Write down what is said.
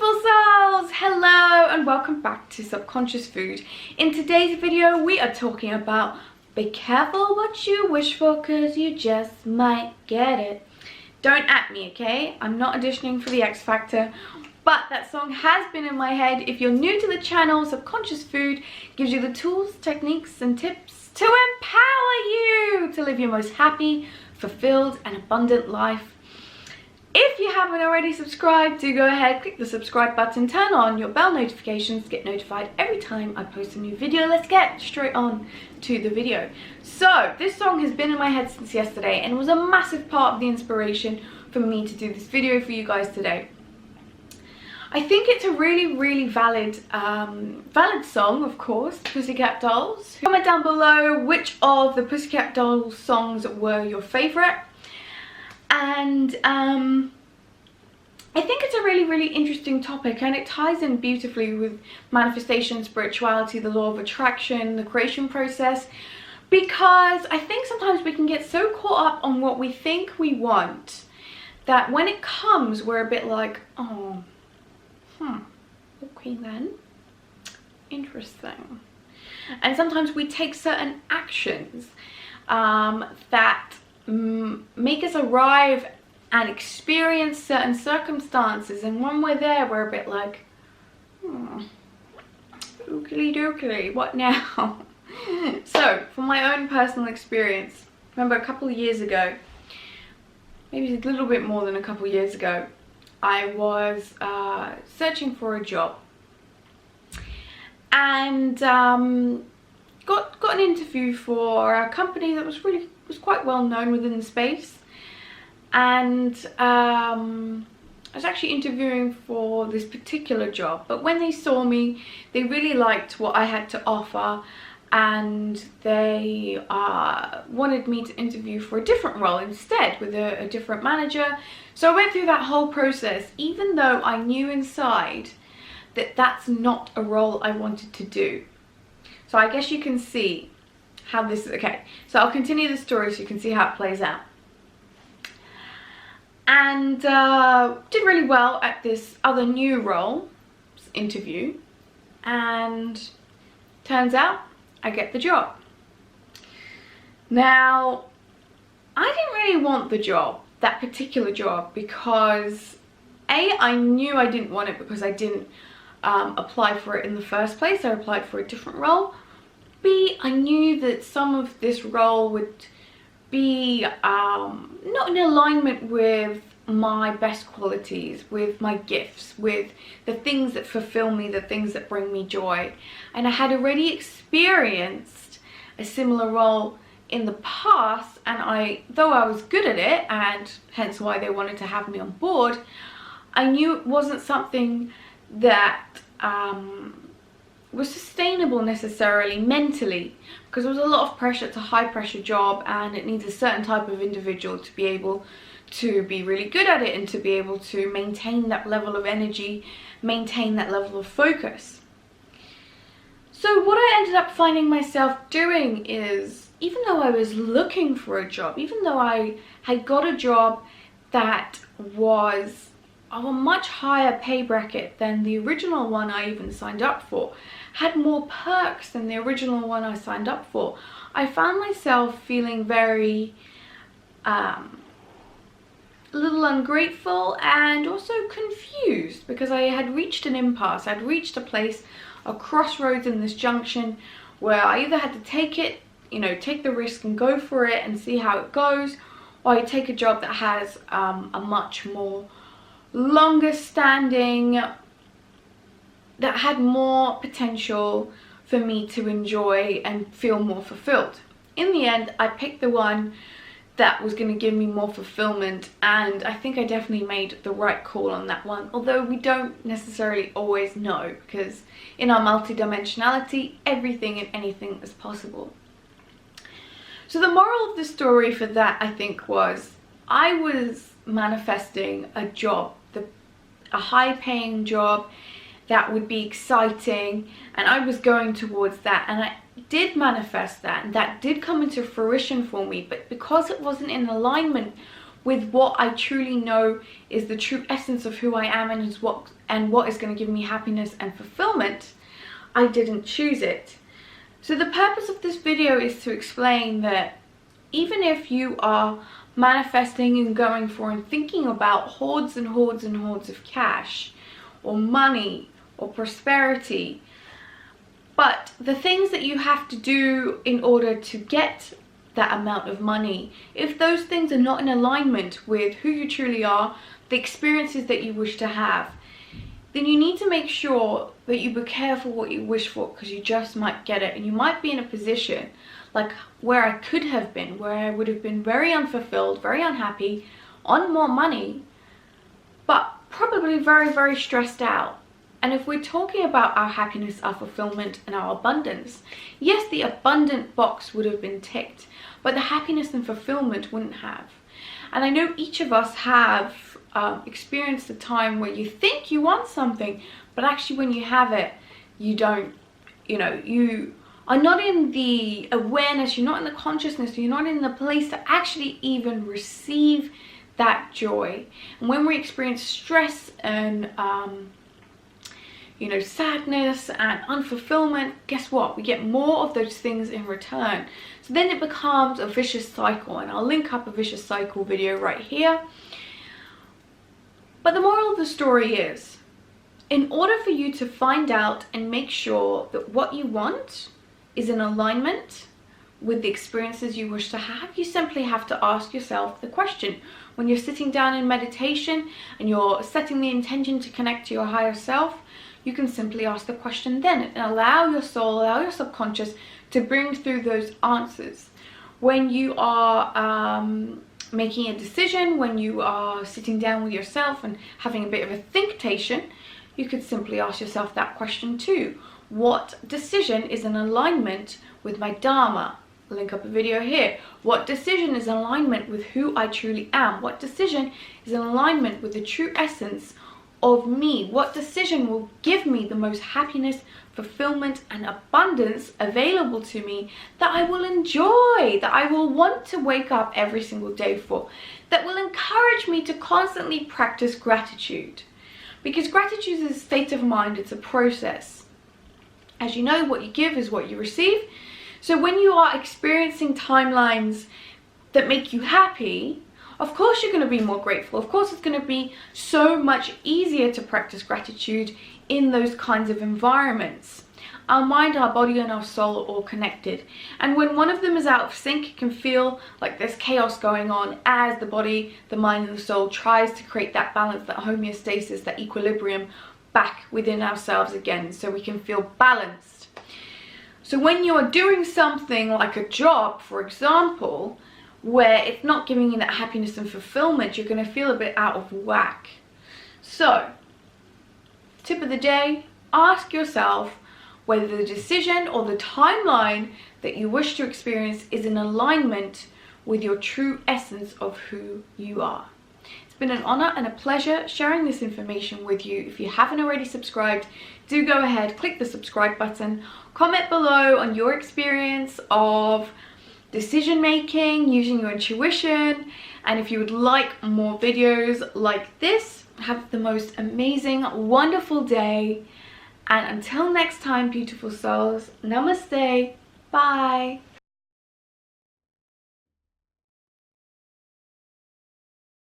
beautiful souls! Hello and welcome back to Subconscious Food. In today's video we are talking about be careful what you wish for because you just might get it. Don't at me, okay? I'm not auditioning for the X Factor, but that song has been in my head. If you're new to the channel, Subconscious Food gives you the tools, techniques and tips to empower you to live your most happy, fulfilled and abundant life. If you haven't already subscribed, do go ahead, click the subscribe button, turn on your bell notifications to get notified every time I post a new video. Let's get straight on to the video. So this song has been in my head since yesterday and was a massive part of the inspiration for me to do this video for you guys today. I think it's a really valid song, of course, Pussycat Dolls. Comment down below which of the Pussycat Dolls songs were your favourite. And I think it's a really interesting topic, and it ties in beautifully with manifestation, spirituality, the law of attraction, the creation process, because I think sometimes we can get so caught up on what we think we want that when it comes we're a bit like, oh, okay then, interesting. And sometimes we take certain actions that make us arrive and experience certain circumstances, and when we're there we're a bit like, ookily dookily, what now? So from my own personal experience, remember a couple of years ago, maybe a little bit more than a couple of years ago, I was searching for a job and got an interview for a company that was quite well known within the space, and I was actually interviewing for this particular job, but when they saw me they really liked what I had to offer and they wanted me to interview for a different role instead with a different manager. So I went through that whole process even though I knew inside that that's not a role I wanted to do. So I guess you can see how this is. Okay, so I'll continue the story so you can see how it plays out. And did really well at this other new role interview, and turns out I get the job. Now I didn't really want the job, that particular job, because A, I knew I didn't want it because I didn't apply for it in the first place. I applied for a different role. B, I knew that some of this role would be not in alignment with my best qualities, with my gifts, with the things that fulfill me, the things that bring me joy. And I had already experienced a similar role in the past, and though I was good at it, and hence why they wanted to have me on board, I knew it wasn't something that was sustainable necessarily mentally, because there was a lot of pressure. It's a high pressure job and it needs a certain type of individual to be able to be really good at it and to be able to maintain that level of energy, maintain that level of focus. So what I ended up finding myself doing is, even though I was looking for a job, even though I had got a job that was of a much higher pay bracket than the original one I even signed up for, had more perks than the original one I signed up for, I found myself feeling very a little ungrateful and also confused, because I had reached an impasse. I'd reached a place, a crossroads in this junction, where I either had to take it, take the risk and go for it and see how it goes, or I take a job that has a much more longer standing, that had more potential for me to enjoy and feel more fulfilled. In the end, I picked the one that was going to give me more fulfillment, and I think I definitely made the right call on that one, although we don't necessarily always know, because in our multidimensionality everything and anything is possible. So the moral of the story for that, I think, was I was manifesting a job, a high-paying job that would be exciting, and I was going towards that, and I did manifest that, and that did come into fruition for me. But because it wasn't in alignment with what I truly know is the true essence of who I am and what is going to give me happiness and fulfillment, I didn't choose it. So the purpose of this video is to explain that even if you are manifesting and going for and thinking about hordes and hordes and hordes of cash or money or prosperity, but the things that you have to do in order to get that amount of money, if those things are not in alignment with who you truly are, the experiences that you wish to have, then you need to make sure that you be careful what you wish for, because you just might get it. And you might be in a position like where I could have been, where I would have been very unfulfilled, very unhappy, on more money, but probably very, very stressed out. And if we're talking about our happiness, our fulfillment, and our abundance, yes, the abundant box would have been ticked, but the happiness and fulfillment wouldn't have. And I know each of us have experienced a time where you think you want something, but actually when you have it, you don't, you are not in the awareness, you're not in the consciousness, you're not in the place to actually even receive that joy. And when we experience stress and sadness and unfulfillment, guess what? We get more of those things in return. So then it becomes a vicious cycle, and I'll link up a vicious cycle video right here. But the moral of the story is, in order for you to find out and make sure that what you want is in alignment with the experiences you wish to have, you simply have to ask yourself the question. When you're sitting down in meditation and you're setting the intention to connect to your higher self, you can simply ask the question then and allow your soul, allow your subconscious to bring through those answers. When you are making a decision, when you are sitting down with yourself and having a bit of a thinktation, you could simply ask yourself that question too. What decision is in alignment with my Dharma? Link up a video here. What decision is in alignment with who I truly am? What decision is in alignment with the true essence of me? What decision will give me the most happiness, fulfillment, and abundance available to me that I will enjoy, that I will want to wake up every single day for, that will encourage me to constantly practice gratitude? Because gratitude is a state of mind, it's a process. As you know, what you give is what you receive. So when you are experiencing timelines that make you happy, of course you're going to be more grateful. Of course it's going to be so much easier to practice gratitude in those kinds of environments. Our mind, our body, and our soul are all connected. And when one of them is out of sync, it can feel like there's chaos going on as the body, the mind, and the soul tries to create that balance, that homeostasis, that equilibrium back within ourselves again, so we can feel balanced. So when you're doing something like a job, for example, where it's not giving you that happiness and fulfillment, you're going to feel a bit out of whack. So, tip of the day, ask yourself whether the decision or the timeline that you wish to experience is in alignment with your true essence of who you are. It's been an honor and a pleasure sharing this information with you. If you haven't already subscribed, do go ahead, click the subscribe button, comment below on your experience of decision making, using your intuition, and if you would like more videos like this, have the most amazing, wonderful day, and until next time, beautiful souls, namaste, bye.